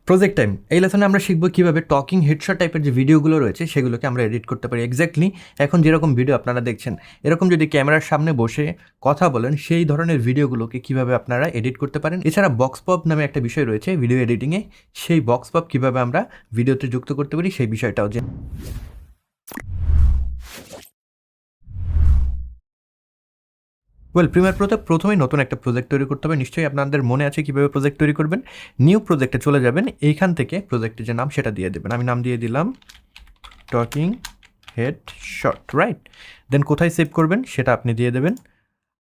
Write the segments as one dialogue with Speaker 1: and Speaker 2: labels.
Speaker 1: Project time এই লেসনে আমরা শিখব কীভাবে টকিং হেডশট টাইপের যে ভিডিওগুলো রয়েছে সেগুলোকে আমরা এডিট করতে পারি। এক্স্যাক্টলি এখন যেরকম ভিডিও আপনারা দেখছেন, এরকম যদি ক্যামেরার সামনে বসে কথা বলেন, সেই ধরনের ভিডিওগুলোকে কীভাবে আপনারা এডিট করতে পারেন। এছাড়া বক্স পপ নামে একটা বিষয় রয়েছে ভিডিও এডিটিংয়ে, সেই বক্স পপ কীভাবে আমরা ভিডিওতে যুক্ত করতে পারি সেই বিষয়টাও যে প্রিমিয়ার প্রোতে প্রথমেই নতুন একটা প্রজেক্ট তৈরি করতে হবে। নিশ্চয়ই আপনাদের মনে আছে কীভাবে প্রজেক্ট তৈরি করবেন। নিউ প্রজেক্টে চলে যাবেন, এইখান থেকে প্রজেক্টের যে নাম সেটা দিয়ে দেবেন। আমি নাম দিয়ে দিলাম টকিং হেডশট, রাইট। দেন কোথায় সেভ করবেন সেটা আপনি দিয়ে দেবেন।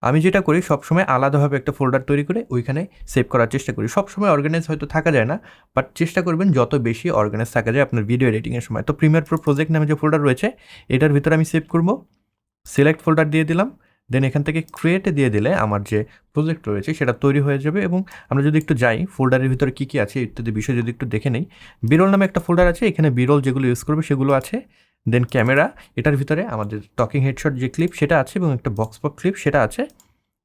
Speaker 1: আমি যেটা করি সবসময় আলাদাভাবে একটা ফোল্ডার তৈরি করে ওইখানে সেভ করার চেষ্টা করি। সবসময় অর্গানাইজ হয়তো থাকা যায় না, বাট চেষ্টা করবেন যত বেশি অর্গানাইজ থাকা যায় আপনার ভিডিও এডিটিংয়ের সময়। তো প্রিমিয়ার প্রো প্রজেক্ট নামে যে ফোল্ডার রয়েছে এটার ভিতরে আমি সেভ করব। সিলেক্ট ফোল্ডার দিয়ে দিলাম। দেন এখান থেকে ক্রিয়েটে দিয়ে দিলে আমার যে প্রজেক্ট রয়েছে সেটা তৈরি হয়ে যাবে। এবং আমরা যদি একটু যাই ফোল্ডারের ভিতরে কী কী আছে ইত্যাদি বিষয় যদি একটু দেখে নেই, বিরল নামে একটা ফোল্ডার আছে, এখানে বিরল যেগুলো ইউজ করবে সেগুলো আছে। দেন ক্যামেরা, এটার ভিতরে আমাদের টকিং হেডশট যে ক্লিপ সেটা আছে এবং একটা বক্স পপ ক্লিপ সেটা আছে।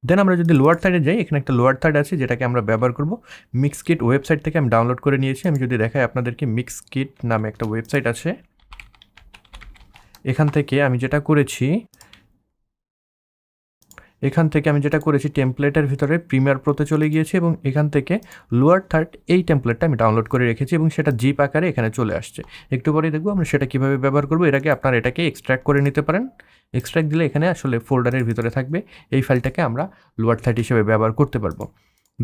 Speaker 1: দেন আমরা যদি লোয়ার থার্ডে যাই, এখানে একটা লোয়ার থার্ড আছে যেটাকে আমরা ব্যবহার করব। মিক্সকিট ওয়েবসাইট থেকে আমি ডাউনলোড করে নিয়েছি। আমি যদি দেখাই আপনাদেরকে, মিক্সকিট নামে একটা ওয়েবসাইট আছে। এখান থেকে আমি যেটা করেছি টেমপ্লেটের ভিতরে প্রিমিয়ার প্রোতে চলে গিয়েছি এবং এখান থেকে লোয়ার থার্ড এই টেমপ্লেটটা আমি ডাউনলোড করে রেখেছি এবং সেটা জিপ আকারে এখানে চলে আসছে। একটু পরেই দেখবো আমরা সেটা কীভাবে ব্যবহার করবো। এর আগে আপনারা এটাকে এক্সট্র্যাক্ট করে নিতে পারেন। এক্সট্র্যাক্ট দিলে এখানে আসলে ফোল্ডারের ভিতরে থাকবে, এই ফাইলটাকে আমরা লোয়ার থার্ড হিসেবে ব্যবহার করতে পারবো।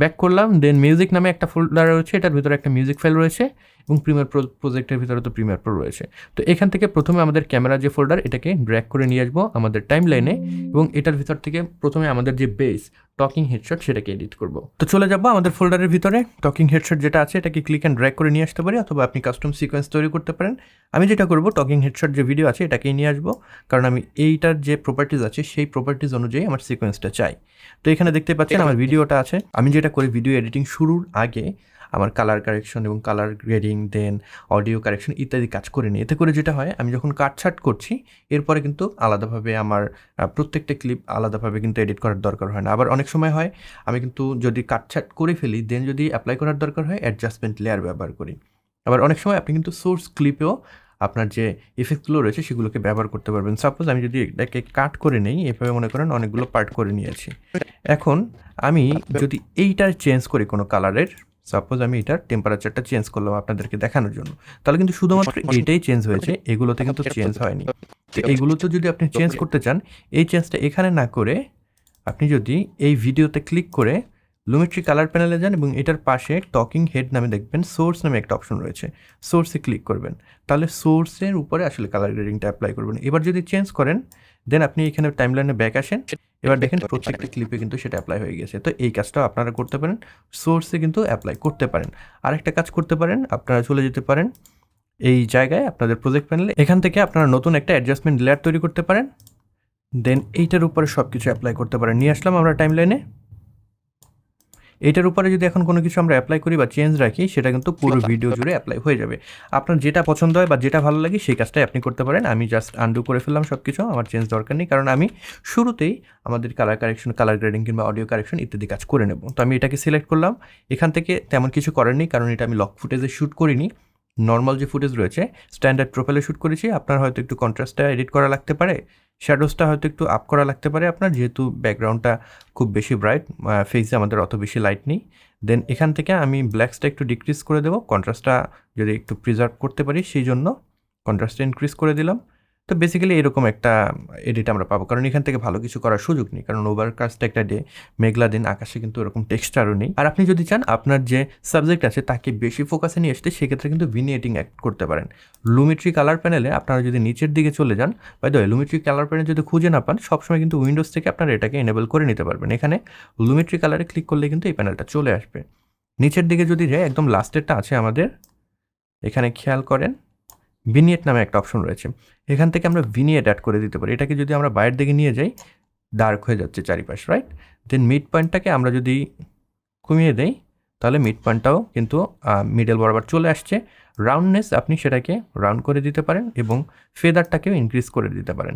Speaker 1: ব্যাক করলাম। দেন মিউজিক নামে একটা ফোল্ডার রয়েছে, এটার ভিতরে একটা মিউজিক ফাইল রয়েছে এবং প্রিমিয়ার প্রজেক্টের ভিতরে তো প্রিমিয়ার প্রো রয়েছে। তো এখান থেকে প্রথমে আমাদের ক্যামেরা যে ফোল্ডার এটাকে ড্র্যাগ করে নিয়ে আসবো আমাদের টাইম লাইনে এবং এটার ভিতর থেকে প্রথমে আমাদের যে বেস টকিং হেডশট সেটাকে এডিট করব। তো চলে যাবো আমাদের ফোল্ডারের ভিতরে টকিং হেডশট যেটা আছে এটাকে ক্লিক অ্যান্ড ড্র্যাগ করে নিয়ে আসতে পারি, অথবা আপনি কাস্টম সিকোয়েন্স তৈরি করতে পারেন। আমি যেটা করব টকিং হেডশট যে ভিডিও আছে এটাকেই নিয়ে আসবো, কারণ আমি এইটার যে প্রপার্টিজ আছে সেই প্রপার্টিজ অনুযায়ী আমার সিকোয়েন্সটা চাই। তো এখানে দেখতে পাচ্ছেন আমার ভিডিওটা আছে। আমি যেটা করি ভিডিও এডিটিং শুরুর আগে আমার কালার কারেকশন এবং কালার গ্রেডিং, দেন অডিও কারেকশন ইত্যাদি কাজ করে নিই। এতে করে যেটা হয়, আমি যখন কাটছাট করছি এরপরে কিন্তু আলাদাভাবে আমার প্রত্যেকটা ক্লিপ আলাদাভাবে কিন্তু এডিট করার দরকার হয় না। আবার অনেক সময় হয় আমি কিন্তু যদি কাটছাট করে ফেলি, দেন যদি অ্যাপ্লাই করার দরকার হয় অ্যাডজাস্টমেন্ট লেয়ার ব্যবহার করি। আবার অনেক সময় আপনি কিন্তু সোর্স ক্লিপেও আপনার যে ইফেক্টগুলো রয়েছে সেগুলোকে ব্যবহার করতে পারবেন। সাপোজ আমি যদি এটাকে কাট করে নেই, এভাবে মনে করেন অনেকগুলো পার্ট করে নিয়েছি। এখন আমি যদি এইটার চেঞ্জ করি কোনো কালারের, সাপোজ আমি এটার টেম্পারেচারটা চেঞ্জ করলাম আপনাদেরকে দেখানোর জন্য, তাহলে কিন্তু শুধুমাত্র এটাই চেঞ্জ হয়েছে, এগুলোতে কিন্তু চেঞ্জ হয়নি। তো এইগুলোতে যদি আপনি চেঞ্জ করতে চান, এই চেঞ্জটা এখানে না করে আপনি যদি এই ভিডিওতে ক্লিক করে লুমেট্রি কালার প্যানেলে যান এবং এটার পাশে টকিং হেড নামে দেখবেন সোর্স নামে একটা অপশন রয়েছে, সোর্সে ক্লিক করবেন। তাহলে সোর্সের উপরে আসলে কালার গ্রেডিংটা অ্যাপ্লাই করবেন। এবার যদি চেঞ্জ করেন, দেন আপনি এখানে টাইমলাইনে ব্যাক আসেন, এবার দেখেন প্রত্যেকটা ক্লিপে কিন্তু সেটা অ্যাপ্লাই হয়ে গেছে। তো এই কাজটাও আপনারা করতে পারেন, সোর্সে কিন্তু অ্যাপ্লাই করতে পারেন। আরেকটা কাজ করতে পারেন, আপনারা চলে যেতে পারেন এই জায়গায় আপনাদের প্রজেক্ট প্যানেলে, এখান থেকে আপনারা নতুন একটা অ্যাডজাস্টমেন্ট লেয়ার তৈরি করতে পারেন। দেন এইটার উপরে সব কিছু অ্যাপ্লাই করতে পারেন। নিয়ে আসলাম আমরা টাইমলাইনে। এটার উপরে যদি এখন কোনো কিছু আমরা অ্যাপ্লাই করি বা চেঞ্জ রাখি, সেটা কিন্তু পুরো ভিডিও জুড়ে অ্যাপ্লাই হয়ে যাবে। আপনার যেটা পছন্দ হয় বা যেটা ভালো লাগে সেই কাজটাই আপনি করতে পারেন। আমি জাস্ট আনডু করে ফেললাম সব কিছু, আমার চেঞ্জ দরকার নেই, কারণ আমি শুরুতেই আমাদের কালার কারেকশন, কালার গ্রেডিং কিংবা অডিও কারেকশন ইত্যাদি কাজ করে নেব। তো আমি এটাকে সিলেক্ট করলাম। এখান থেকে তেমন কিছু করার নেই, কারণ এটা আমি লক ফুটেজে শ্যুট করিনি, নর্মাল যে ফুটেজ রয়েছে স্ট্যান্ডার্ড প্রোফাইলে শ্যুট করেছি। আপনার হয়তো একটু কন্ট্রাস্টটা এডিট করা লাগতে পারে, শ্যাডোসটা হয়তো একটু আপ করা লাগতে পারে আপনার, যেহেতু ব্যাকগ্রাউন্ডটা খুব বেশি ব্রাইট, ফেসে আমাদের অত বেশি লাইট নেই। দেন এখান থেকে আমি ব্ল্যাকসটা একটু ডিক্রিজ করে দেবো, কন্ট্রাস্টটা যদি একটু প্রিজার্ভ করতে পারি সেই জন্য কন্ট্রাস্টটা ইনক্রিজ করে দিলাম। তো বেসিক্যালি এরকম একটা এডিট আমরা পাবো, কারণ এখান থেকে ভালো কিছু করার সুযোগ নেই, কারণ ওভারকাস্ট একটা ডে, মেঘলা দিন, আকাশে কিন্তু এরকম টেক্সচারও নেই। আর আপনি যদি চান আপনার যে সাবজেক্ট আছে তাকে বেশি ফোকাসে নিয়ে আসতে, সেক্ষেত্রে কিন্তু ভিনিয়েটিং অ্যাড করতে পারেন। লুমেট্রি কালার প্যানেলে আপনারা যদি নিচের দিকে চলে যান, by the way Lumetri colour panel যদি খুঁজে না পান, সবসময় কিন্তু উইন্ডোজ থেকে আপনারা এটাকে এনেবল করে নিতে পারবেন। এখানে লুমেট্রি কালারে ক্লিক করলে কিন্তু এই প্যানেলটা চলে আসবে। নিচের দিকে যদি যাই, একদম লাস্টেরটা আছে আমাদের, এখানে খেয়াল করেন ভিনিয়েট নামে একটা অপশন রয়েছে, এখান থেকে আমরা ভিনিয়েট অ্যাড করে দিতে পারি। এটাকে যদি আমরা বাইরের দিকে নিয়ে যাই, ডার্ক হয়ে যাচ্ছে চারিপাশ, রাইট। দেন মিড পয়েন্টটাকে আমরা যদি কমিয়ে দেই, তাহলে মিড পয়েন্টটাও কিন্তু মিডল বরাবর চলে আসছে। রাউন্ডনেস আপনি সেটাকে রাউন্ড করে দিতে পারেন এবং ফেদারটাকেও ইনক্রিজ করে দিতে পারেন।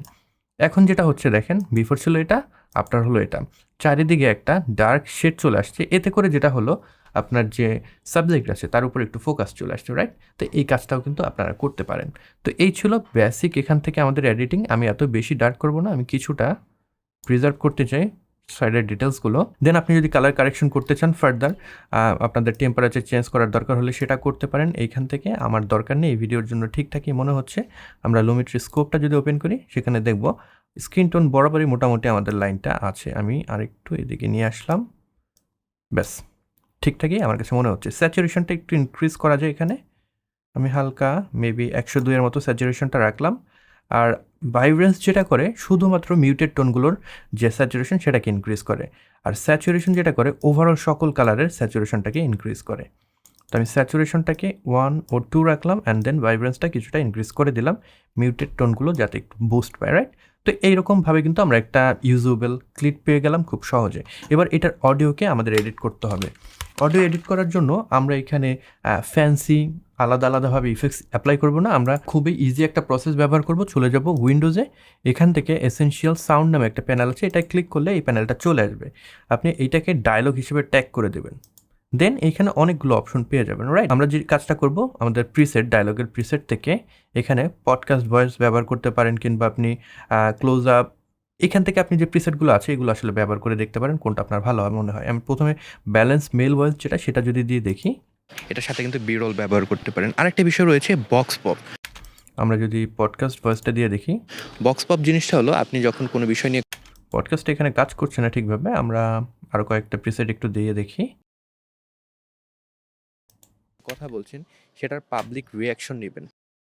Speaker 1: এখন যেটা হচ্ছে দেখেন, বিফোর ছিল এটা, আফটার হলো এটা, চারিদিকে একটা ডার্ক শেড চলে আসছে। এতে করে যেটা হলো, আপনার যে সাবজেক্ট আছে তার উপর একটু ফোকাস চলে আসছে, রাইট? তো এই কাজটাও কিন্তু আপনারা করতে পারেন। তো এই ছিল বেসিক এখান থেকে আমাদের এডিটিং। আমি এত বেশি ডার্ক করব না, আমি কিছুটা প্রিজার্ভ করতে চাই সাইডের ডিটেলসগুলো। দেন আপনি যদি কালার কারেকশন করতে চান ফার্দার, আপনাদের টেম্পারেচার চেঞ্জ করার দরকার হলে সেটা করতে পারেন এইখান থেকে। আমার দরকার নেই, এই ভিডিওর জন্য ঠিকঠাকই মনে হচ্ছে। আমরা লুমিট্রি স্কোপটা যদি ওপেন করি সেখানে দেখব স্ক্রিন টোন বরাবরই মোটামুটি আমাদের লাইনটা আছে। আমি আরেকটু এদিকে নিয়ে আসলাম, ব্যাস ঠিকঠাকই আমার কাছে মনে হচ্ছে। স্যাচুরেশনটা একটু ইনক্রিজ করা যায় এখানে, আমি হালকা মেবি 102-এর মতো স্যাচুরেশনটা রাখলাম। আর ভাইব্রেন্স যেটা করে শুধুমাত্র মিউটেড টোনগুলোর যে স্যাচুরেশন সেটাকে ইনক্রিজ করে, আর স্যাচুরেশন যেটা করে ওভারঅল সকল কালারের স্যাচুরেশনটাকে ইনক্রিজ করে। তো আমি স্যাচুরেশনটাকে 1 ও 2 রাখলাম অ্যান্ড দেন ভাইব্রেন্সটা কিছুটা ইনক্রিজ করে দিলাম মিউটেড টোনগুলো যাতে একটু বুস্ট পায়, রাইট? তো এইরকমভাবে কিন্তু আমরা একটা ইউজেবল ক্লিপ পেয়ে গেলাম খুব সহজে। এবার এটার অডিওকে আমাদের এডিট করতে হবে। অডিও এডিট করার জন্য আমরা এখানে ফ্যান্সি আলাদাভাবে ইফেক্টস অ্যাপ্লাই করব না, আমরা খুবই ইজি একটা প্রসেস ব্যবহার করব। চলে যাব উইন্ডোজে, এখান থেকে এসেনশিয়াল সাউন্ড নামে একটা প্যানেল আছে, এটা ক্লিক করলে এই প্যানেলটা চলে আসবে। আপনি এইটাকে ডায়লগ হিসেবে ট্যাগ করে দেবেন, দেন এইখানে অনেকগুলো অপশন পেয়ে যাবেন, রাইট? আমরা যে কাজটা করব, আমাদের প্রিসেট ডায়লগের প্রিসেট থেকে এখানে পডকাস্ট ভয়েস ব্যবহার করতে পারেন, কিংবা আপনি ক্লোজ আপ, এখান থেকে আপনি যে প্রিসেটগুলো আছে এগুলো আসলে ব্যবহার করে দেখতে পারেন কোনটা আপনার ভালো মনে হয়। আমি প্রথমে ব্যালেন্স মেল ভয়েস যেটা, সেটা যদি দিয়ে দেখি,
Speaker 2: এটার সাথে কিন্তু বিরল ব্যবহার করতে পারেন। আরেকটা বিষয় রয়েছে বক্স পপ।
Speaker 1: আমরা যদি পডকাস্ট ভয়েসটা দিয়ে দেখি,
Speaker 2: বক্স পপ জিনিসটা হলো আপনি যখন কোনো বিষয় নিয়ে
Speaker 1: পডকাস্ট এখানে কাজ করছে না ঠিকভাবে, আমরা আরও কয়েকটা প্রিসেট একটু দিয়ে দেখি।
Speaker 2: কথা বলছেন সেটার পাবলিক রিয়াকশন নেবেন,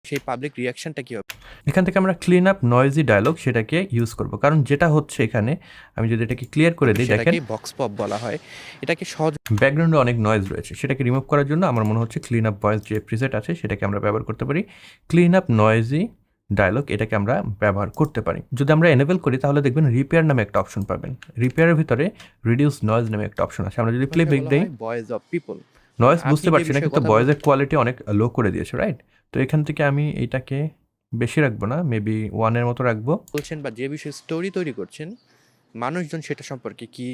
Speaker 2: সেই পাবলিক রিয়াকশনটা কী হবে?
Speaker 1: এখান থেকে আমরা ক্লিন আপ নয়েজি ডায়লগ সেটাকে ইউজ করব, কারণ যেটা হচ্ছে এখানে, আমি যদি এটাকে ক্লিয়ার করে দিই, দেখেন
Speaker 2: বক্স পপ বলা হয়। এটাকে সহজ,
Speaker 1: ব্যাকগ্রাউন্ডে অনেক নয়েজ রয়েছে, সেটাকে রিমুভ করার জন্য আমার মনে হচ্ছে ক্লিন আপ ভয়েস যে প্রিসেট আছে সেটাকে আমরা ব্যবহার করতে পারি। ক্লিন আপ নয়েজি ডায়লগ এটাকে আমরা ব্যবহার করতে পারি। যদি আমরা এনেবল করি তাহলে দেখবেন রিপেয়ার নামে একটা অপশন পাবেন। রিপেয়ারের ভিতরে রিডিউস নয়েজ নামে একটা অপশন আছে। আমরা যদি প্লে ব্যাক দিই,
Speaker 2: ভয়েস অফ পিপল,
Speaker 1: নয়েজ বুঝতে পারছি না, কিন্তু ভয়েসের কোয়ালিটি অনেক লো করে দিয়েছে, রাইট? তো এখান থেকে আমি এইটাকে বেশি রাখবো না, মেবি 1-এর মতো রাখবো।
Speaker 2: বলছেন বা যে বিষয়ে স্টোরি তৈরি করছেন, মানুষজন সেটা সম্পর্কে কি,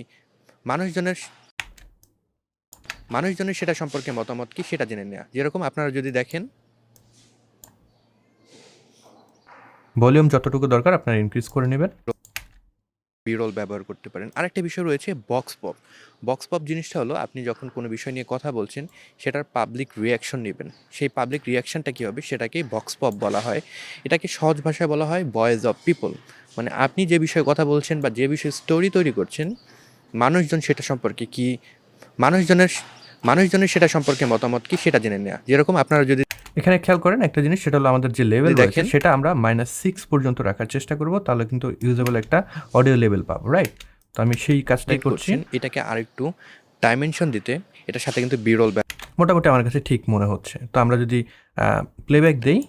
Speaker 2: মানুষজনের সেটা সম্পর্কে মতামত কি সেটা জেনে নেওয়া। যেরকম আপনারা যদি দেখেন,
Speaker 1: ভলিউম যতটুকু দরকার আপনারা ইনক্রিজ করে নেবেন।
Speaker 2: বিরল ব্যবহার করতে পারেন। আরেকটা বিষয় রয়েছে বক্স পপ। বক্স পপ জিনিসটা হলো আপনি যখন কোনো বিষয় নিয়ে কথা বলছেন সেটার পাবলিক রিয়াকশন নেবেন, সেই পাবলিক রিয়াকশনটা কী হবে সেটাকেই বক্স পপ বলা হয়। এটাকে সহজ ভাষায় বলা হয় ভয়েস অফ পিপল। মানে আপনি যে বিষয়ে কথা বলছেন বা যে বিষয়ে স্টোরি তৈরি করছেন, মানুষজন সেটা সম্পর্কে কি, মানুষজনের সেটা সম্পর্কে মতামত কি সেটা জেনে নেওয়া। যেরকম আপনারা যদি
Speaker 1: এখানে খেয়াল করেন একটা জিনিস, সেটা হলো আমাদের যে লেভেল দেখেন সেটা আমরা -6 পর্যন্ত রাখার চেষ্টা করব, তাহলে কিন্তু ইউজেবল একটা অডিও লেভেল পাবো, রাইট? তো আমি সেই কাজটাই করছি।
Speaker 2: এটাকে আরেকটু ডাইমেনশন দিতে এটার সাথে কিন্তু বিরল
Speaker 1: মোটামুটি আমার কাছে ঠিক মনে হচ্ছে। তো আমরা যদি প্লেব্যাক দেই,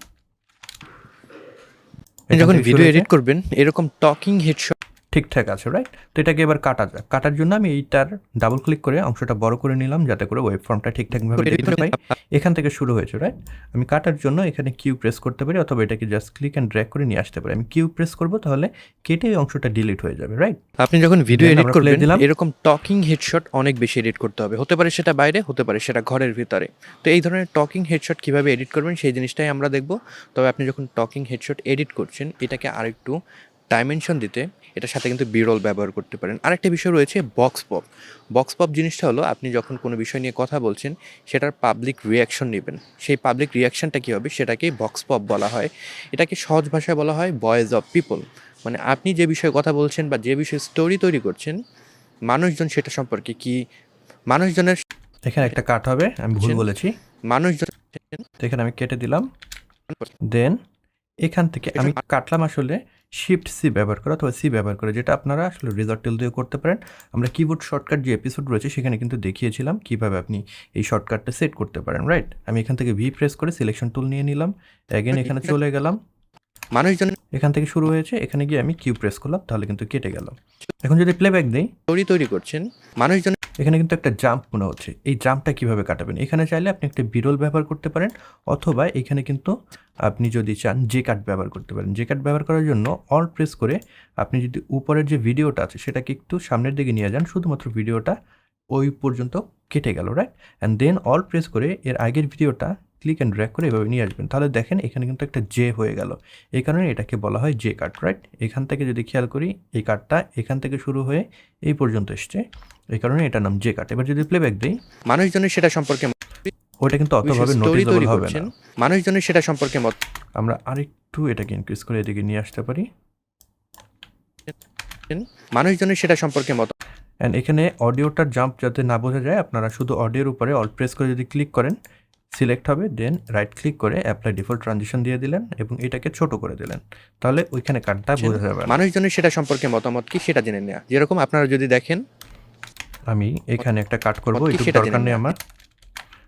Speaker 2: যখন ভিডিও এডিট করবেন এরকম টকিং হেডশট
Speaker 1: ঠিকঠাক আছে, রাইট? তো এটাকে এবার কাটা যাক। কাটার জন্য আমি এইটার ডাবল ক্লিক করে অংশটা বড় করে নিলাম, যাতে করে ওয়েব ফর্মটা ঠিকঠাকভাবে দেখতে পাই। এখান থেকে শুরু হয়েছে, রাইট? আমি কাটার জন্য এখানে কিউ প্রেস করতে পারি, অথবা এটাকে জাস্ট ক্লিক অ্যান্ড ড্র্যাগ করে নিয়ে আসতে পারি। আমি কিউ প্রেস করব, তাহলে কেটে এই অংশটা ডিলিট হয়ে যাবে, রাইট?
Speaker 2: আপনি যখন ভিডিও এডিট করবেন এরকম টকিং হেডশট অনেক বেশি এডিট করতে হবে। হতে পারে সেটা বাইরে, হতে পারে সেটা ঘরের ভিতরে। তো এই ধরনের টকিং হেডশট কীভাবে এডিট করবেন সেই জিনিসটাই আমরা দেখব। তবে আপনি যখন টকিং হেডশট এডিট করছেন এটাকে আরেকটু ডাইমেনশন দিতে এটার সাথে কিন্তু বিরল ব্যবহার করতে পারেন। আরেকটা বিষয় রয়েছে বক্স পপ। বক্স পপ জিনিসটা হলো আপনি যখন কোনো বিষয় নিয়ে কথা বলছেন সেটার পাবলিক রিয়াকশন নেবেন, সেই পাবলিক রিয়াকশনটা কী হবে সেটাকেই বক্স পপ বলা হয়। এটাকে সহজ ভাষায় বলা হয় ভয়েস অফ পিপল। মানে আপনি যে বিষয়ে কথা বলছেন বা যে বিষয়ে স্টোরি তৈরি করছেন, মানুষজন সেটা সম্পর্কে কি, মানুষজনের
Speaker 1: এখানে একটা কাট হবে, আমি ভুল বলেছি,
Speaker 2: মানুষজন,
Speaker 1: এখানে আমি কেটে দিলাম। দেন এখান থেকে আমি কাটলাম আসলে শিফট সি ব্যবহার করে অথবা সি ব্যবহার করে, যেটা আপনারা আসলে রেজাল্ট টুল দিয়ে করতে পারেন। আমরা কিবোর্ড শর্টকাট যে এপিসোড রয়েছে সেখানে কিন্তু দেখিয়েছিলাম কীভাবে আপনি এই শর্টকাটটা সেট করতে পারেন, রাইট? আমি এখান থেকে ভি প্রেস করে সিলেকশন টুল নিয়ে নিলাম, অ্যাগেন এখানে চলে গেলাম,
Speaker 2: মানুষজন
Speaker 1: এখান থেকে শুরু হয়েছে, এখানে গিয়ে আমি কিউ প্রেস করলাম, তাহলে কিন্তু কেটে গেল। এখন যদি প্লেব্যাক দিই,
Speaker 2: স্টোরি তৈরি করছেন, মানুষজন,
Speaker 1: এখানে কিন্তু একটা জাম্প মনে হচ্ছে। এই জাম্পটা কিভাবে কাটাবেন? এখানে চাইলে আপনি একটা বিরল ব্যবহার করতে পারেন, অথবা এখানে কিন্তু আপনি যদি চান জে কাট ব্যবহার করতে পারেন। জে কাট ব্যবহার করার জন্য অল প্রেস করে আপনি যদি উপরের যে ভিডিওটা আছে সেটাকে একটু সামনের দিকে নিয়ে যান, শুধুমাত্র ভিডিওটা ওই পর্যন্ত কেটে গেল, right? And then alt press করে এর আগের ভিডিওটা ক্লিক অ্যান্ড ড্র্যাগ করে এভাবে নিয়ে আসবেন। তাহলে দেখেন এখানে কিন্তু একটা জে হয়ে গেল। এই কারণে এটাকে বলা হয় জে কাট, রাইট? এখান থেকে যদি খেয়াল করি এই কাটটা এখান থেকে শুরু হয়ে এই পর্যন্ত এসছে, এই কারণে এটার নাম জে কাট। এবার যদি প্লেব্যাক দিই,
Speaker 2: মানুষজনের সেটা সম্পর্কে
Speaker 1: ওটা কিন্তু অতভাবে নোটিসেবল হবে না।
Speaker 2: মানুষজনের সেটা সম্পর্কে
Speaker 1: আমরা আরেকটু এটাকে ইনক্রিজ করে এদিকে নিয়ে আসতে পারি।
Speaker 2: মানুষজনের সেটা সম্পর্কে
Speaker 1: অ্যান্ড এখানে অডিওটার জাম্প যাতে না বোঝা যায়, আপনারা শুধু অডিওর উপরে অল প্রেস করে যদি ক্লিক করেন সিলেক্ট হবে, দেন রাইট ক্লিক করে অ্যাপ্লাই ডিফল্ট ট্রানজিশন দিয়ে দিলেন এবং এটাকে ছোট করে দিলেন, তাহলে ওইখানে কাটটা বোঝা যাবে না।
Speaker 2: মানুষজনের সেটা সম্পর্কে মতামত কি সেটা জেনে নেওয়া। যেরকম আপনারা যদি দেখেন
Speaker 1: আমি এখানে একটা কাট করবো, এটুকু দরকার নেই আমার,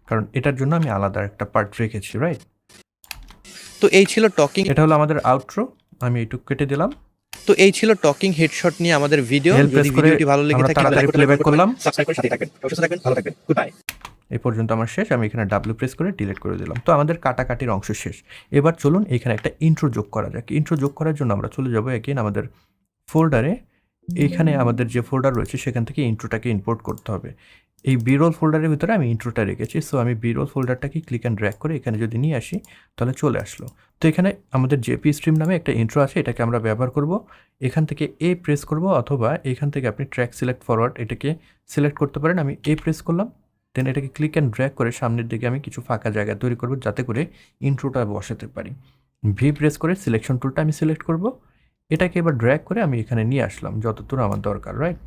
Speaker 1: কারণ এটার জন্য আমি আলাদা একটা পার্ট রেখেছি, রাইট?
Speaker 2: তো এই ছিল টকিং,
Speaker 1: এটা হলো আমাদের আউটরো, আমি এইটুকু কেটে দিলাম।
Speaker 2: তো এই ছিল টকিং হেডশট নিয়ে আমাদের ভিডিও। যদি ভিডিওটি ভালো লেগে থাকে
Speaker 1: তাড়াতাড়ি প্লেব্যাক করলাম।
Speaker 2: সাবস্ক্রাইব করে সাথে থাকবেন। সুস্থ থাকবেন, ভালো থাকবেন, গুড বাই।
Speaker 1: এই পর্যন্ত আমার শেষ। আমি এখানে ডাব্লিউ প্রেস করে ডিলিট করে দিলাম। তো আমাদের কাটাকাটির অংশ শেষ। এবার চলুন এখানে একটা ইন্ট্রো যোগ করা যাক। ইন্ট্রো যোগ করার জন্য আমরা চলে যাব এগেইন আমাদের ফোল্ডারে। এখানে আমাদের যে ফোল্ডার রয়েছে সেখান থেকে ইন্ট্রোটাকে ইম্পোর্ট করতে হবে। এই বিরোল ফোল্ডারের ভিতরে আমি ইন্ট্রোটা রেখেছি। সো আমি বিরোল ফোল্ডারটাকে ক্লিক অ্যান্ড ড্র্যাগ করে এখানে যদি নিয়ে আসি তাহলে চলে আসলো। তো এখানে আমাদের জেপি স্ট্রিম নামে একটা ইন্ট্রো আছে, এটাকে আমরা ব্যবহার করব। এখান থেকে এ প্রেস করব, অথবা এখান থেকে আপনি ট্র্যাক সিলেক্ট ফরওয়ার্ড এটাকে সিলেক্ট করতে পারেন। আমি এ প্রেস করলাম, দেন এটাকে ক্লিক অ্যান্ড ড্র্যাগ করে সামনের দিকে আমি কিছু ফাঁকা জায়গা তৈরি করব যাতে করে ইন্ট্রোটা বসাতে পারি। ভি প্রেস করে সিলেকশন টুলটা আমি সিলেক্ট করব, এটাকে এবার ড্র্যাগ করে আমি এখানে নিয়ে আসলাম যতদূর আমার দরকার, রাইট?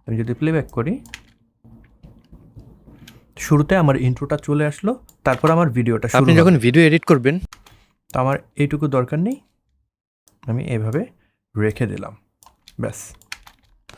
Speaker 1: আমি যদি প্লেব্যাক করি, শুরুতে আমার ইন্ট্রোটা চলে আসলো, তারপর আমার ভিডিওটা শুরু।
Speaker 2: আপনি যখন ভিডিও এডিট করবেন,
Speaker 1: তো আমার এইটুকু দরকার নেই, আমি এভাবে রেখে দিলাম, ব্যাস।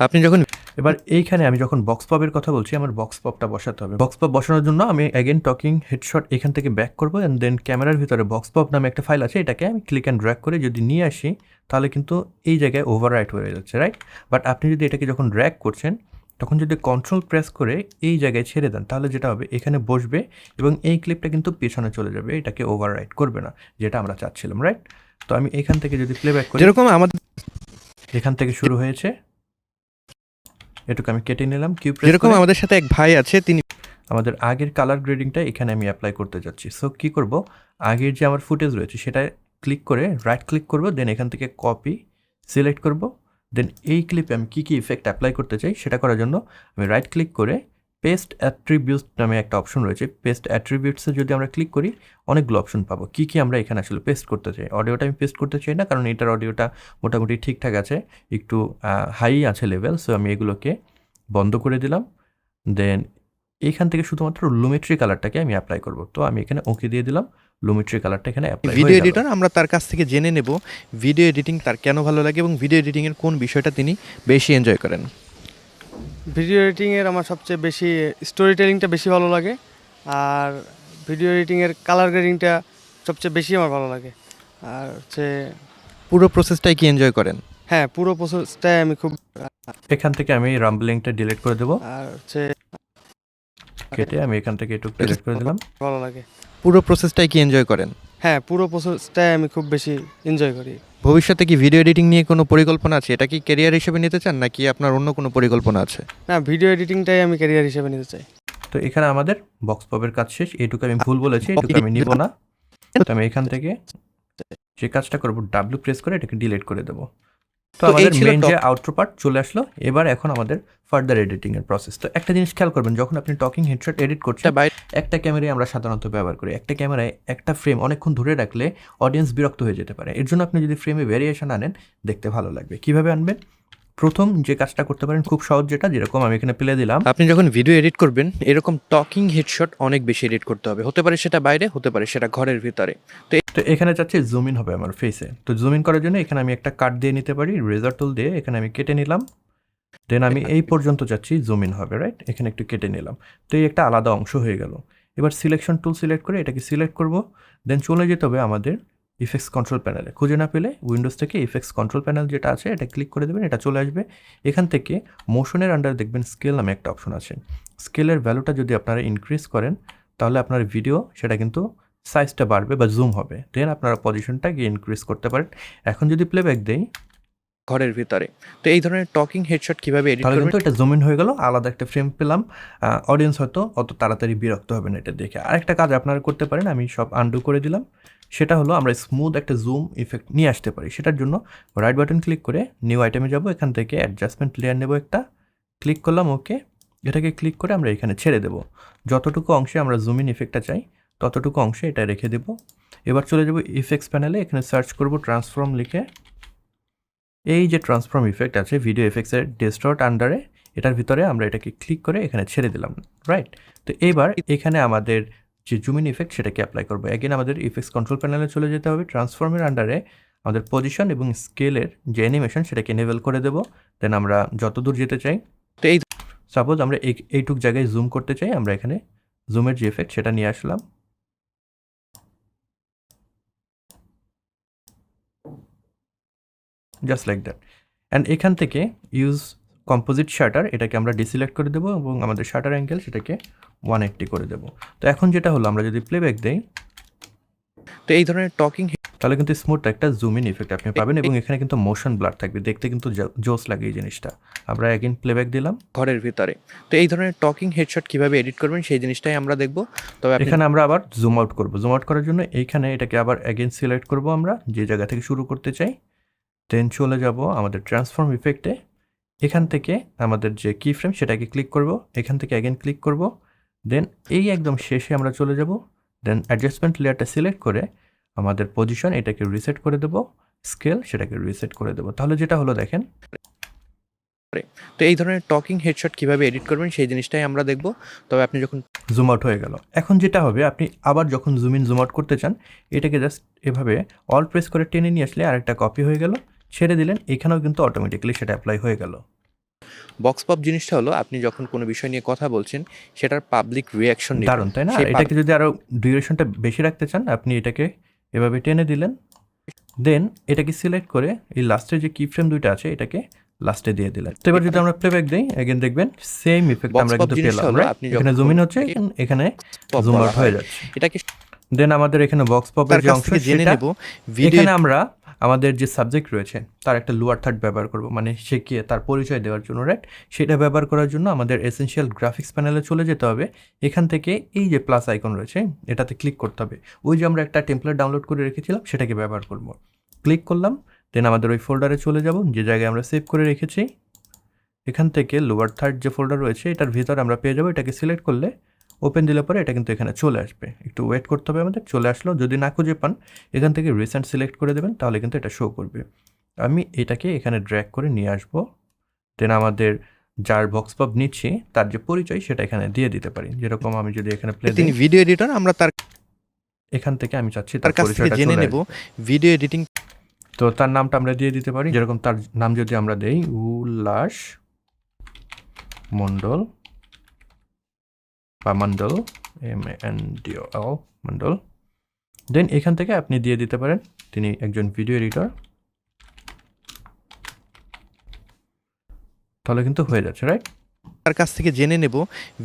Speaker 2: আপনি যখন
Speaker 1: এবার এইখানে আমি যখন বক্স পপের কথা বলছি, আমার বক্স পপটা বসাতে হবে। বক্স পপ বসানোর জন্য আমি অ্যাগেন টকিং হেডশট এখান থেকে ব্যাক করবো, অ্যান্ড দেন ক্যামেরার ভিতরে বক্স পপ নামে একটা ফাইল আছে, এটাকে আমি ক্লিক অ্যান্ড ড্র্যাগ করে যদি নিয়ে আসি তাহলে কিন্তু এই জায়গায় ওভাররাইট হয়ে যাচ্ছে, রাইট? বাট আপনি যদি এটাকে যখন ড্র্যাগ করছেন তখন যদি কন্ট্রোল প্রেস করে এই জায়গায় ছেড়ে দেন তাহলে যেটা হবে এখানে বসবে এবং এই ক্লিপটা কিন্তু পেছনে চলে যাবে, এটাকে ওভাররাইট করবে না, যেটা আমরা চাচ্ছিলাম, রাইট? তো আমি এখান থেকে যদি প্লেব্যাক করি,
Speaker 2: যেরকম আমাদের
Speaker 1: এখান থেকে শুরু হয়েছে, এটুকু আমি কেটে নিলাম।
Speaker 2: যেরকম আমাদের সাথে এক ভাই আছে, তিনি
Speaker 1: আমাদের আগের কালার গ্রেডিংটা এখানে আমি অ্যাপ্লাই করতে যাচ্ছি। সো কী করব, আগের যে আমার ফুটেজ রয়েছে সেটা ক্লিক করে রাইট ক্লিক করব, দেন এখান থেকে কপি সিলেক্ট করব, দেন এই ক্লিপে আমি কী কী ইফেক্ট অ্যাপ্লাই করতে চাই সেটা করার জন্য আমি রাইট ক্লিক করে পেস্ট অ্যাট্রিবিউটস নামে একটা অপশন রয়েছে, পেস্ট অ্যাট্রিবিউটসে যদি আমরা ক্লিক করি অনেকগুলো অপশন পাবো। কী কী আমরা এখানে আসলে পেস্ট করতে চাই। অডিওটা আমি পেস্ট করতে চাই না, কারণ এটার অডিওটা মোটামুটি ঠিকঠাক আছে, একটু হাই আছে লেভেল। সো আমি এগুলোকে বন্ধ করে দিলাম। দেন এইখান থেকে শুধুমাত্র লুমেট্রি কালারটাকে আমি অ্যাপ্লাই করব। তো আমি এখানে ওকে দিয়ে দিলাম, লুমেট্রি কালারটা এখানে অ্যাপ্লাই হয়ে গেল।
Speaker 2: ভিডিও এডিটর, আমরা তার কাছ থেকে জেনে নেব ভিডিও এডিটিং তার কেন ভালো লাগে এবং ভিডিও এডিটিংয়ের কোন বিষয়টা তিনি বেশি এনজয় করেন।
Speaker 3: ভিডিও এডিটিংয়ের আমার সবচেয়ে বেশি স্টোরি টেলিংটা বেশি ভালো লাগে, আর ভিডিও এডিটিংয়ের কালার গ্রেডিংটা সবচেয়ে বেশি আমার ভালো লাগে। আর হচ্ছে
Speaker 2: পুরো প্রসেসটাই কি এনজয় করেন?
Speaker 3: হ্যাঁ, পুরো প্রসেসটাই আমি খুব।
Speaker 1: এখান থেকে আমি রাম্বলিংটা ডিলিট করে দেবো,
Speaker 3: আর হচ্ছে
Speaker 1: কেটে আমি এখান থেকে একটু ডিলিট করে দিলাম।
Speaker 3: ভালো লাগে।
Speaker 2: পুরো প্রসেসটাই কি এনজয় করেন?
Speaker 3: হ্যাঁ, পুরো প্রসেসটাই আমি খুব বেশি এনজয় করি।
Speaker 2: ভবিষ্যতে কি ভিডিও এডিটিং নিয়ে কোনো পরিকল্পনা আছে? এটা কি ক্যারিয়ার হিসেবে নিতে চান নাকি আপনার অন্য কোনো পরিকল্পনা আছে?
Speaker 3: না, ভিডিও এডিটিংটাই আমি ক্যারিয়ার হিসেবে নিতে চাই।
Speaker 1: তো এখানে আমাদের বক্স পপের কাজ শেষ। এইটুকু আমি ভুল বলেছি, এইটুকু আমি নিব না। তো আমি এখান থেকে যে কাজটা করবো ডাব্লিউ প্রেস করে এটাকে ডিলিট করে দেবো। তো আমাদের মেইন যে আউটরো পার্ট চলে আসলো। এবার এখন আমাদের ফার্দার এডিটিং এর প্রসেস। তো একটা জিনিস খেয়াল করবেন, যখন আপনি টকিং হেডশট এডিট করছেন, একটা ক্যামেরায় আমরা সাধারণত ব্যবহার করি। একটা ক্যামেরায় একটা ফ্রেম অনেকক্ষণ ধরে রাখলে অডিয়েন্স বিরক্ত হয়ে যেতে পারে। এর জন্য আপনি যদি ফ্রেমে ভেরিয়েশন আনেন দেখতে ভালো লাগবে। কিভাবে আনবেন? প্রথম যে কাজটা করতে পারেন খুব সহজ, যেরকম আমি এখানে প্লে দিলাম।
Speaker 2: আপনি যখন ভিডিও এডিট করবেন এরকম টকিং হেডশট অনেক বেশি এডিট করতে হবে। হতে পারে সেটা বাইরে, হতে পারে সেটা ঘরের ভিতরে।
Speaker 1: তো এখানে চাচ্ছি জুম ইন হবে আমার ফেসে। তো জুম ইন করার জন্য এখানে আমি একটা কাট দিয়ে নিতে পারি, রেজার টুল দিয়ে এখানে আমি কেটে নিলাম। দেন আমি এই পর্যন্ত চাচ্ছি জুম ইন হবে, রাইট? এখানে একটু কেটে নিলাম। তো এই একটা আলাদা অংশ হয়ে গেল। এবার সিলেকশন টুল সিলেক্ট করে এটাকে সিলেক্ট করব, দেন চলে যেতে হবে আমাদের ইফেক্টস কন্ট্রোল প্যানেলে। খুঁজে না পেলে উইন্ডোজ থেকে ইফেক্টস কন্ট্রোল প্যানেল যেটা আছে এটা ক্লিক করে দেবেন, এটা চলে আসবে। এখান থেকে মোশনের আন্ডারে দেখবেন স্কেল নামে একটা অপশন আছে। স্কেলের ভ্যালুটা যদি আপনারা ইনক্রিজ করেন তাহলে আপনার ভিডিও সেটা কিন্তু সাইজটা বাড়বে বা জুম হবে। দেন আপনারা পজিশনটাকে ইনক্রিজ করতে পারেন। এখন যদি প্লেব্যাক দেই,
Speaker 2: ঘরের ভিতরে। তো এই ধরনের টকিং হেডশট কিভাবে এডিট
Speaker 1: তাহলে
Speaker 2: করবেন
Speaker 1: কিন্তু এটা জুম ইন হয়ে গেল, আলাদা একটা ফ্রেম পেলাম। অডিয়েন্স হয়তো অত তাড়াতাড়ি বিরক্ত হবে না এটা দেখে। আরেকটা কাজ আপনারা করতে পারেন, আমি সব আনডু করে দিলাম। সেটা হলো আমরা স্মুথ একটা জুম ইফেক্ট নিয়ে আসতে পারি। সেটার জন্য রাইট বাটন ক্লিক করে নিউ আইটেমে যাব, এখান থেকে অ্যাডজাস্টমেন্ট লেয়ার নেব একটা, ক্লিক করলাম ওকে। এটাকে ক্লিক করে আমরা এখানে ছেড়ে দেব। যতটুকু অংশে আমরা জুম ইন ইফেক্টটা চাই ততটুকু অংশে এটা রেখে দেব। এবার চলে যাব ইফেক্টস প্যানেলে, এখানে সার্চ করব ট্রান্সফর্ম লিখে। এই যে ট্রান্সফর্ম ইফেক্ট আছে ভিডিও এফেক্টসের ডেস্কটপ আন্ডারে, এটার ভিতরে আমরা এটাকে ক্লিক করে এখানে ছেড়ে দিলাম, রাইট। তো এবার এখানে আমাদের যে জুম ইন ইফেক্ট সেটাকে অ্যাপ্লাই করবো। এগেন আমাদের ইফেক্টস কন্ট্রোল প্যানেলে চলে যেতে হবে, ট্রান্সফর্মের আন্ডারে আমাদের পজিশন এবং স্কেলের যে অ্যানিমেশন সেটাকে এনেবল করে দেবো। দেন আমরা যত দূর যেতে চাই,
Speaker 2: তো এই
Speaker 1: সাপোজ আমরা এইটুক জায়গায় জুম করতে চাই, আমরা এখানে জুমের যে এফেক্ট সেটা নিয়ে আসলাম। Just like that. অ্যান্ড এখান থেকে ইউজ কম্পোজিট শাটার এটাকে আমরা ডিসিলেক্ট করে দেবো এবং আমাদের শাটার অ্যাঙ্গেল সেটাকে 180 করে দেবো। তো এখন যেটা হলো, আমরা যদি প্লেব্যাক দেই
Speaker 2: তো এই ধরনের টকিং
Speaker 1: তাহলে কিন্তু স্মুথ একটা জুম ইন ইফেক্ট আপনি পাবেন এবং এখানে কিন্তু মোশন ব্লার থাকবে, দেখতে কিন্তু জোস লাগে এই জিনিসটা। আমরা এগেইন প্লেব্যাক দিলাম।
Speaker 2: ঘরের ভিতরে। তো এই ধরনের টকিং হেডশট কিভাবে এডিট করবেন সেই জিনিসটাই আমরা দেখব। তবে
Speaker 1: এখানে আমরা আবার জুম আউট করব। জুম আউট করার জন্য এইখানে এটাকে আবার এগেইন সিলেক্ট করব আমরা যে জায়গা থেকে শুরু করতে চাই। দেন চলে যাব আমাদের ট্রান্সফর্ম ইফেক্টে, এখান থেকে আমাদের যে কি ফ্রেম সেটাকে ক্লিক করব, এখান থেকে এগেইন ক্লিক করব। দেন এই একদম শেষে আমরা চলে যাব। দেন অ্যাডজাস্টমেন্ট লেয়ারটা সিলেক্ট করে আমাদের পজিশন এটাকে রিসেট করে দেব, স্কেল সেটাকে রিসেট করে দেব। তাহলে যেটা হলো দেখেন,
Speaker 2: তো এই ধরনের টকিং হেডশট কিভাবে এডিট করবেন সেই জিনিসটাই আমরা দেখব। তবে আপনি যখন
Speaker 1: জুম আউট হয়ে গেল। এখন যেটা হবে, আপনি আবার যখন জুম ইন জুম আউট করতে চান, এটাকে জাস্ট এভাবে অল প্রেস করে টেনে নিয়ে আসলে আরেকটা কপি হয়ে গেল, ছেড়ে দিলেন, এখানেও কিন্তু অটোমেটিক্যালি সেটা অ্যাপ্লাই হয়ে গেল।
Speaker 2: বক্স পপ জিনিসটা হলো আপনি যখন কোনো বিষয় নিয়ে কথা বলছেন সেটার পাবলিক রিয়াকশন
Speaker 1: দারুণ তাই না? এটাকে যদি আরও ডিউরেশনটা বেশি রাখতে চান, আপনি এটাকে এভাবে টেনে দিলেন, দেন এটাকে সিলেক্ট করে এই লাস্টের যে কি ফ্রেম দুইটা আছে এটাকে লাস্টে দিয়ে দিলেন। তো এবার যদি আমরা প্লেব্যাক দেই, এগেন দেখবেন সেম ইফেক্ট আমরা কিন্তু পেলাম। এখানে জুম ইন হচ্ছে, এখানে জুম আউট হয়ে যাচ্ছে।
Speaker 2: এটাকে
Speaker 1: দেন আমাদের এখানে বক্স পপের যে অংশ
Speaker 2: জেনে নেব।
Speaker 1: এখানে আমরা আমাদের যে সাবজেক্ট রয়েছে তার একটা লোয়ার থার্ড ব্যবহার করব, মানে সে কে তার পরিচয় দেওয়ার জন্য, রাইট। সেটা ব্যবহার করার জন্য আমাদের এসেনশিয়াল গ্রাফিক্স প্যানেলে চলে যেতে হবে। এখান থেকে এই যে প্লাস আইকন রয়েছে এটাতে ক্লিক করতে হবে। ওই যে আমরা একটা টেমপ্লেট ডাউনলোড করে রেখেছিলাম সেটাকে ব্যবহার করব। ক্লিক করলাম, দেন আমাদের ওই ফোল্ডারে চলে যাব যে জায়গায় আমরা সেভ করে রেখেছি। এখান থেকে লোয়ার থার্ড যে ফোল্ডার রয়েছে এটার ভিতরে আমরা পেয়ে যাবো। এটাকে সিলেক্ট করলে ওপেন দিলে পরে এটা কিন্তু এখানে চলে আসবে। একটু ওয়েট করতে হবে আমাদের, চলে আসলো। যদি না খুঁজে পান এখান থেকে রিসেন্ট সিলেক্ট করে দেবেন, তাহলে কিন্তু এটা শো করবে। আমি এটাকে এখানে ড্র্যাগ করে নিয়ে আসবো। দেন আমাদের যার বক্স পপ নিচ্ছি তার যে পরিচয় সেটা এখানে দিয়ে দিতে পারি। যেরকম আমি যদি এখানে প্লে
Speaker 2: তিনি ভিডিও এডিটর, আমরা তার
Speaker 1: এখান থেকে আমি চাচ্ছি
Speaker 2: তার কাছ থেকে জেনে নেব ভিডিও এডিটিং।
Speaker 1: তো তার নামটা আমরা দিয়ে দিতে পারি। যেরকম তার নাম যদি আমরা দেই উল্লাস মণ্ডল বা মণ্ডল, MANDOL মণ্ডল। দেন এখান থেকে আপনি দিয়ে দিতে পারেন তিনি একজন ভিডিও এডিটর, তাহলে কিন্তু হয়ে যাচ্ছে, রাইট।
Speaker 2: তার কাছ থেকে জেনে নেব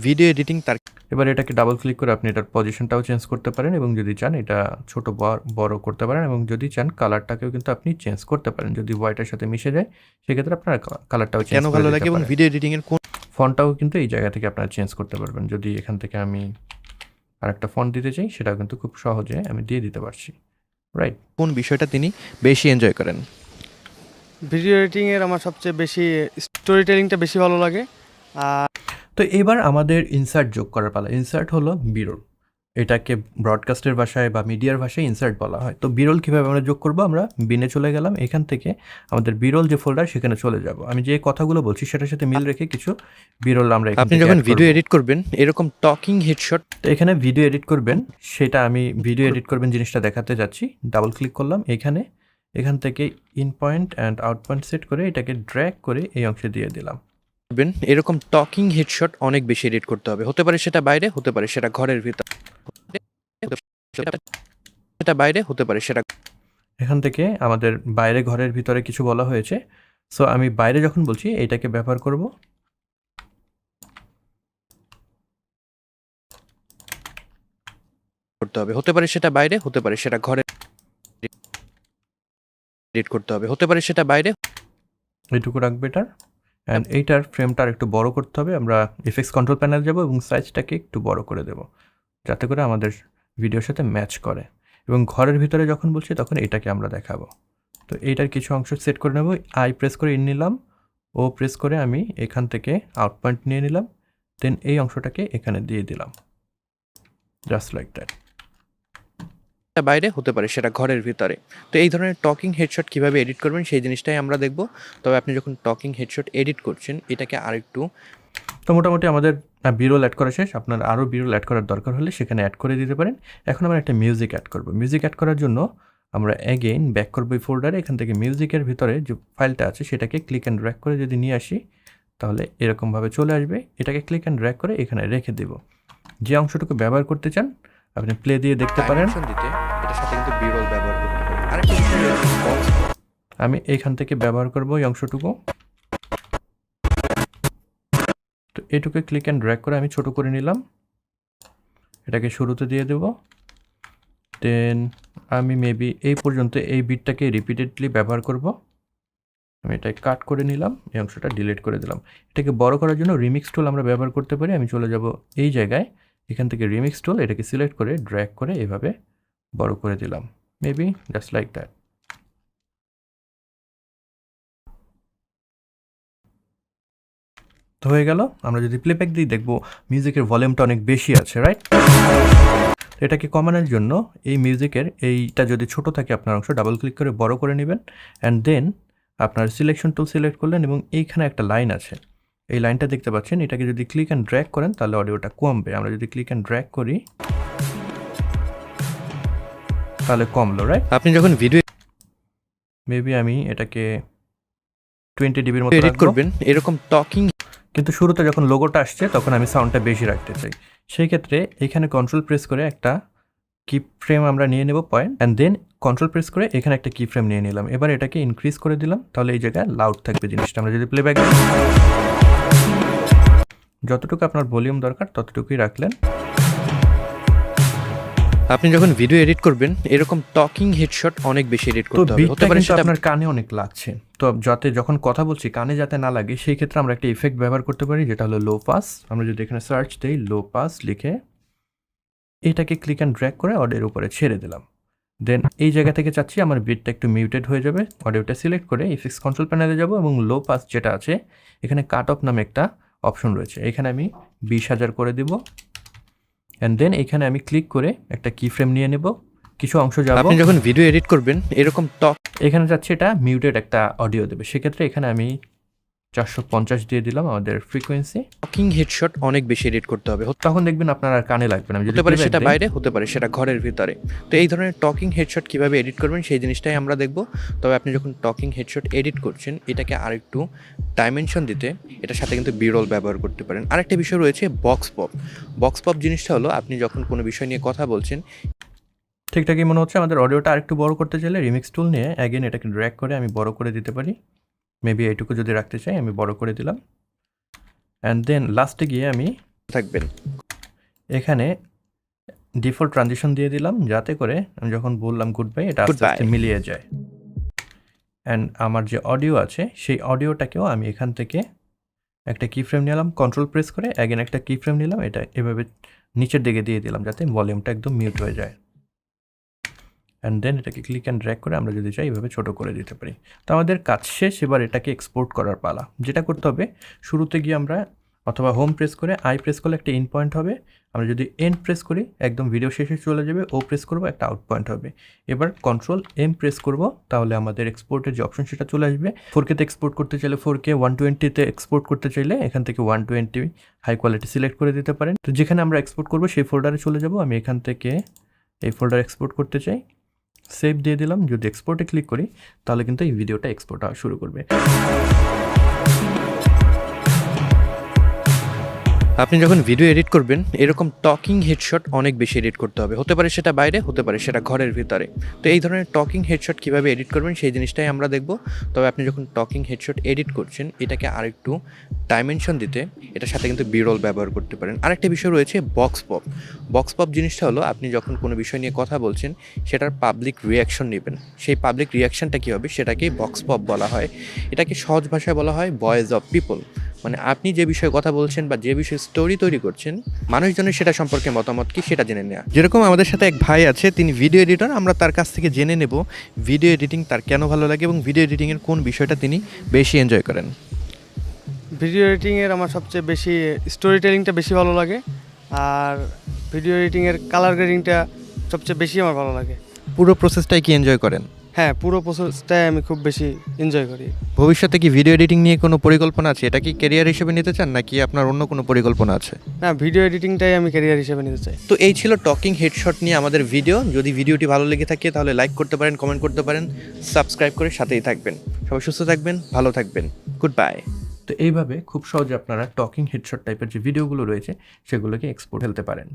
Speaker 2: ভিডিও এডিটিং। তার
Speaker 1: এবার এটাকে ডাবল ক্লিক করে আপনি এটার পজিশনটাও চেঞ্জ করতে পারেন এবং যদি চান এটা ছোট বড় করতে পারেন এবং যদি চান কালারটাকেও কিন্তু আপনি চেঞ্জ করতে পারেন। যদি হোয়াইটের সাথে মিশে যায় সেক্ষেত্রে আপনার কালারটাও চেঞ্জ
Speaker 2: কেন ভালো লাগে এবং ভিডিও এডিটিং এর কোন
Speaker 1: ফন্টটাও কিন্তু এই জায়গা থেকে আপনারা চেঞ্জ করতে পারবেন। যদি এখান থেকে আমি আরেকটা ফন্ট দিতে চাই সেটাও কিন্তু খুব সহজে আমি দিয়ে দিতে পারছি, রাইট।
Speaker 2: কোন বিষয়টা তিনি বেশি এনজয় করেন?
Speaker 3: ভিডিও এডিটিংয়ের আমার সবচেয়ে বেশি স্টোরি টেলিংটা বেশি ভালো লাগে। আর
Speaker 1: তো এবার আমাদের ইনসার্ট যোগ করার পালা। ইনসার্ট হলো বিরল, এটাকে ব্রডকাস্টের ভাষায় বা মিডিয়ার ভাষায় ইনসার্ট বলা হয়। তো বিরল কীভাবে আমরা যোগ করবো, আমরা বিনে চলে গেলাম, এখান থেকে আমাদের বিরল যে ফোল্ডার সেখানে চলে যাব। আমি যে কথাগুলো বলছি সেটার সাথে মিল রেখে কিছু বিরল আমরা
Speaker 2: আপনি যখন ভিডিও এডিট করবেন এরকম টকিং হেডশট,
Speaker 1: তো এখানে ভিডিও এডিট করবেন, সেটা আমি ভিডিও এডিট করবেন জিনিসটা দেখাতে যাচ্ছি। ডাবল ক্লিক করলাম এখান থেকে in point and out point set করে এটাকে ড্র্যাগ করে এই অংশে দিয়ে দিলাম।
Speaker 2: এরকম টকিং হেডশট অনেক বেশি এডিট করতে হবে। হতে পারে সেটা বাইরে, হতে পারে সেটা ঘরের ভিতরে, সেটা বাইরে, হতে পারে সেটা।
Speaker 1: এখান থেকে আমাদের বাইরে ঘরের ভিতরে কিছু বলা হয়েছে, সো আমি বাইরে যখন বলছি এটাকে ব্যবহার করব।
Speaker 2: করতে হবে, হতে পারে সেটা বাইরে, হতে পারে সেটা ঘরে এডিট করতে হবে, হতে পারে সেটা বাইরে,
Speaker 1: এইটুকু রাখবে এটার। অ্যান্ড এইটার ফ্রেমটা আর একটু বড় করতে হবে। আমরা এফএক্স কন্ট্রোল প্যানেল যাব এবং সাইজটাকে একটু বড় করে দেব, যাতে করে আমাদের ভিডিওর সাথে ম্যাচ করে। এবং ঘরের ভিতরে যখন বলছি তখন এটাকে আমরা দেখাবো। তো এইটার কিছু অংশ সেট করে নেব। আই প্রেস করে ইন নিলাম, ও প্রেস করে আমি এখান থেকে আউট পয়েন্ট নিয়ে নিলাম, দেন এই অংশটাকে এখানে দিয়ে দিলাম, জাস্ট লাইক দ্যাট।
Speaker 2: বাইরে হতে পারে সেটা ঘরের ভিতরে। তো এই ধরনের টকিং হেডশট কিভাবে এডিট করবেন সেই জিনিসটাই আমরা দেখব। তবে আপনি যখন টকিং হেডশট এডিট করছেন এটাকে আরেকটু
Speaker 1: তো মোটামুটি আমাদের বিরোল অ্যাড করা শেষ। আপনার আরও বিরোল অ্যাড করার দরকার হলে সেখানে অ্যাড করে দিতে পারেন। এখন আমরা একটা মিউজিক অ্যাড করব। মিউজিক অ্যাড করার জন্য আমরা অ্যাগেইন ব্যাক করবো এই ফোল্ডারে। এখান থেকে মিউজিকের ভিতরে যে ফাইলটা আছে সেটাকে ক্লিক অ্যান্ড ড্র্যাগ করে যদি নিয়ে আসি তাহলে এরকমভাবে চলে আসবে। এটাকে ক্লিক অ্যান্ড ড্র্যাগ করে এখানে রেখে দেব। যে অংশটুকু ব্যবহার করতে চান আপনি প্লে দিয়ে দেখতে পারেন।
Speaker 2: দিতে এটার সাথে কিন্তু বিরল ব্যবহার করতে পারেন। আরেকটা বিষয় রয়েছে বক্স।
Speaker 1: আমি এইখান থেকে ব্যবহার করব এই অংশটুকু। তো এটুকু ক্লিক অ্যান্ড ড্র্যাগ করে আমি ছোট করে নিলাম, এটাকে শুরুতে দিয়ে দেব। দেন আমি মেবি এই পর্যন্ত এই বিটটাকে রিপিটেডলি ব্যবহার করব। আমি এটাকে কাট করে নিলাম, এই অংশটা ডিলিট করে দিলাম। এটাকে বড় করার জন্য রিমিক্স টুল আমরা ব্যবহার করতে পারি। আমি চলে যাব এই জায়গায়, এখান থেকে রিমিক্স টুল, এটাকে সিলেক্ট করে ড্র্যাগ করে এভাবে বড় করে দিলাম, মেবি জাস্ট লাইক দ্যাট। তো হয়ে গেল। আমরা যদি প্লেব্যাক দিই দেখব মিউজিকের ভলিউমটা অনেক বেশি আছে, রাইট? এটাকে কমানোর জন্য এই মিউজিকের এইটা যদি ছোট থাকে আপনার অংশ ডাবল ক্লিক করে বড় করে নেবেন। অ্যান্ড দেন আপনার সিলেকশন টুল সিলেক্ট করলেন এবং এইখানে একটা লাইন আছে, এই লাইনটা দেখতে পাচ্ছেন। এটাকে যদি ক্লিক অ্যান্ড ড্র্যাগ করেন তাহলে অডিওটা কমবে। আমরা যদি ক্লিক অ্যান্ড ড্র্যাগ করি তাহলে কমলো, রাইট?
Speaker 2: আপনি যখন ভিডিও
Speaker 1: মেবি আমি এটাকে 20 ডিবির মতো
Speaker 2: এডিট করবেন এরকম টকিং,
Speaker 1: কিন্তু শুরুতে যখন লোগোটা আসছে তখন আমি সাউন্ডটা বেশি রাখতে চাই। সেই ক্ষেত্রে এখানে কন্ট্রোল প্রেস করে একটা কি ফ্রেম আমরা নিয়ে নেব point, and then control press করে এখানে একটা কি ফ্রেম নিয়ে নিলাম। এবার এটাকে ইনক্রিজ করে দিলাম, তাহলে এই জায়গায় লাউড থাকবে জিনিসটা। আমরা যদি প্লেব্যাক যতটুকু আপনার ভলিউম দরকার ততটুকুই রাখলেন।
Speaker 2: আপনি যখন ভিডিও এডিট করবেন এরকম টকিং হেডশট অনেক বেশি এডিট
Speaker 1: তো
Speaker 2: করতে হবে। হতে
Speaker 1: বিটটা
Speaker 2: পারে
Speaker 1: কিন্তু
Speaker 2: সেটা
Speaker 1: আপনার কানে অনেক লাগছে, তো যাতে যখন কথা বলছি কানে যাতে না লাগে সেই ক্ষেত্রে আমরা একটা ইফেক্ট ব্যবহার করতে পারি, যেটা হলো লো পাস। আমরা যদি এখানে সার্চ দেই লো পাস লিখে এটাকে ক্লিক অ্যান্ড ড্র্যাগ করে অডিওর উপরে ছেড়ে দিলাম। দেন এই জায়গা থেকে চাচ্ছি আমার বিটটা একটু মিউটেড হয়ে যাবে, অডিওটা সিলেক্ট করে এফএক্স কন্ট্রোল প্যানেলে যাব এবং লো পাস যেটা আছে এখানে কাট অফ নামে একটা অপশন রয়েছে, এখানে আমি 20,000 করে দিব। অ্যান্ড দেন এখানে আমি ক্লিক করে একটা কি ফ্রেম নিয়ে নেব, কিছু অংশ যাব।
Speaker 2: আপনি যখন ভিডিও এডিট করবেন এরকম
Speaker 1: এখানে যাচ্ছে এটা মিউটেড একটা অডিও দেবে, সেক্ষেত্রে এখানে আমি 450 দিয়ে দিলাম আমাদের ফ্রিকোয়েন্সি।
Speaker 2: টকিং হেডশট অনেক বেশি এডিট করতে হবে।
Speaker 1: তখন দেখবেন আপনার আর কানে লাগবে না।
Speaker 2: হতে পারে সেটা বাইরে, হতে পারে সেটা ঘরের ভিতরে। তো এই ধরনের টকিং হেডশট কিভাবে এডিট করবেন সেই জিনিসটাই আমরা দেখব। তবে আপনি যখন টকিং হেডশট এডিট করছেন এটাকে আরেকটু ডাইমেনশন দিতে এটার সাথে কিন্তু বিরল ব্যবহার করতে পারেন। আরেকটা বিষয় রয়েছে বক্স পপ। বক্স পপ জিনিসটা হলো আপনি যখন কোনো বিষয় নিয়ে কথা বলছেন,
Speaker 1: ঠিকঠাকই মনে হচ্ছে। আমাদের অডিওটা আরেকটু বড় করতে চাইলে রিমিক্স টুল নিয়ে অ্যাগেন এটাকে ড্র্যাগ করে আমি বড় করে দিতে পারি। মেবি এইটুকু যদি রাখতে চাই আমি বড় করে দিলাম। অ্যান্ড দেন লাস্টে গিয়ে আমি
Speaker 2: থাকবেন
Speaker 1: এখানে ডিফল্ট ট্রানজিশন দিয়ে দিলাম, যাতে করে আমি যখন বললাম গুড বাই এটা আস্তে আস্তে মিলিয়ে যায়। অ্যান্ড আমার যে অডিও আছে সেই অডিওটাকেও আমি এখান থেকে একটা কি ফ্রেম নিলাম, কন্ট্রোল প্রেস করে অ্যাগেন একটা কি ফ্রেম নিলাম, এটা এভাবে নিচের দিকে দিয়ে দিলাম যাতে ভলিউমটা একদম মিউট হয়ে যায়। অ্যান্ড দেন এটাকে ক্লিক অ্যান্ড ড্র্যাগ করে আমরা যদি চাই এইভাবে ছোটো করে দিতে পারি। তো আমাদের কাজ শেষ, এবার এটাকে এক্সপোর্ট করার পালা। যেটা করতে হবে, শুরুতে গিয়ে আমরা অথবা হোম প্রেস করে আই প্রেস করলে একটা ইন পয়েন্ট হবে। আমরা যদি এন্ড প্রেস করি একদম ভিডিও শেষে চলে যাবে, ও প্রেস করবো একটা আউট পয়েন্ট হবে। এবার কন্ট্রোল এম প্রেস করব, তাহলে আমাদের এক্সপোর্টের যে অপশন সেটা চলে আসবে। 4K-তে এক্সপোর্ট করতে চাইলে 4K, 120-তে এক্সপোর্ট করতে চাইলে এখান থেকে 120 হাই কোয়ালিটি সিলেক্ট করে দিতে পারেন। তো যেখানে আমরা এক্সপোর্ট করবো সেই ফোল্ডারে চলে যাব। আমি এখান থেকে এই ফোল্ডার এক্সপোর্ট করতে চাই, সেভ দিয়ে দিলাম। যদি এক্সপোর্টে ক্লিক করি তাহলে কিন্তু এই ভিডিওটা এক্সপোর্ট হওয়া শুরু করবে।
Speaker 2: আপনি যখন ভিডিও এডিট করবেন এরকম টকিং হেডশট অনেক বেশি এডিট করতে হবে, হতে পারে সেটা বাইরে, হতে পারে সেটা ঘরের ভিতরে। তো এই ধরনের টকিং হেডশট কীভাবে এডিট করবেন সেই জিনিসটাই আমরা দেখব। তবে আপনি যখন টকিং হেডশট এডিট করছেন এটাকে আরেকটু ডাইমেনশন দিতে এটার সাথে কিন্তু বিরল ব্যবহার করতে পারেন। আরেকটা বিষয় রয়েছে বক্স পপ। বক্স পপ জিনিসটা হলো আপনি যখন কোনো বিষয় নিয়ে কথা বলছেন সেটার পাবলিক রিয়াকশন নেবেন, সেই পাবলিক রিয়াকশনটা কী হবে সেটাকেই বক্স পপ বলা হয়। এটাকে সহজ ভাষায় বলা হয় ভয়েস অফ পিপল। মানে আপনি যে বিষয়ে কথা বলছেন বা যে বিষয়ে স্টোরি তৈরি করছেন মানুষজনের সেটা সম্পর্কে মতামত কি সেটা জেনে নেওয়া। যেরকম আমাদের সাথে এক ভাই আছে, তিনি ভিডিও এডিটর, আমরা তার কাছ থেকে জেনে নেব ভিডিও এডিটিং তার কেন ভালো লাগে এবং ভিডিও এডিটিংয়ের কোন বিষয়টা তিনি বেশি এনজয় করেন।
Speaker 3: ভিডিও এডিটিংয়ের আমার সবচেয়ে বেশি স্টোরি টেলিংটা বেশি ভালো লাগে, আর ভিডিও এডিটিংয়ের কালার গ্রেডিংটা সবচেয়ে বেশি আমার ভালো লাগে।
Speaker 2: পুরো প্রসেসটাই কি এনজয় করেন?
Speaker 3: হ্যাঁ, পুরো প্রসেসটাই আমি খুব বেশি এনজয় করি।
Speaker 2: ভবিষ্যতে কি ভিডিও এডিটিং নিয়ে কোনো পরিকল্পনা আছে? এটা কি ক্যারিয়ার হিসেবে নিতে চান নাকি আপনার অন্য কোনো পরিকল্পনা আছে?
Speaker 3: না, ভিডিও এডিটিংটাই আমি ক্যারিয়ার হিসেবে নিতে চাই।
Speaker 2: তো এই ছিল টকিং হেডশট নিয়ে আমাদের ভিডিও। যদি ভিডিওটি ভালো লেগে থাকে তাহলে লাইক করতে পারেন, কমেন্ট করতে পারেন, সাবস্ক্রাইব করে সাথেই থাকবেন। সবাই সুস্থ থাকবেন, ভালো থাকবেন, গুড বাই।
Speaker 1: তো এইভাবে খুব সহজে আপনারা টকিং হেডশট টাইপের যে ভিডিওগুলো রয়েছে সেগুলোকে এক্সপোর্ট ফেলতে পারেন।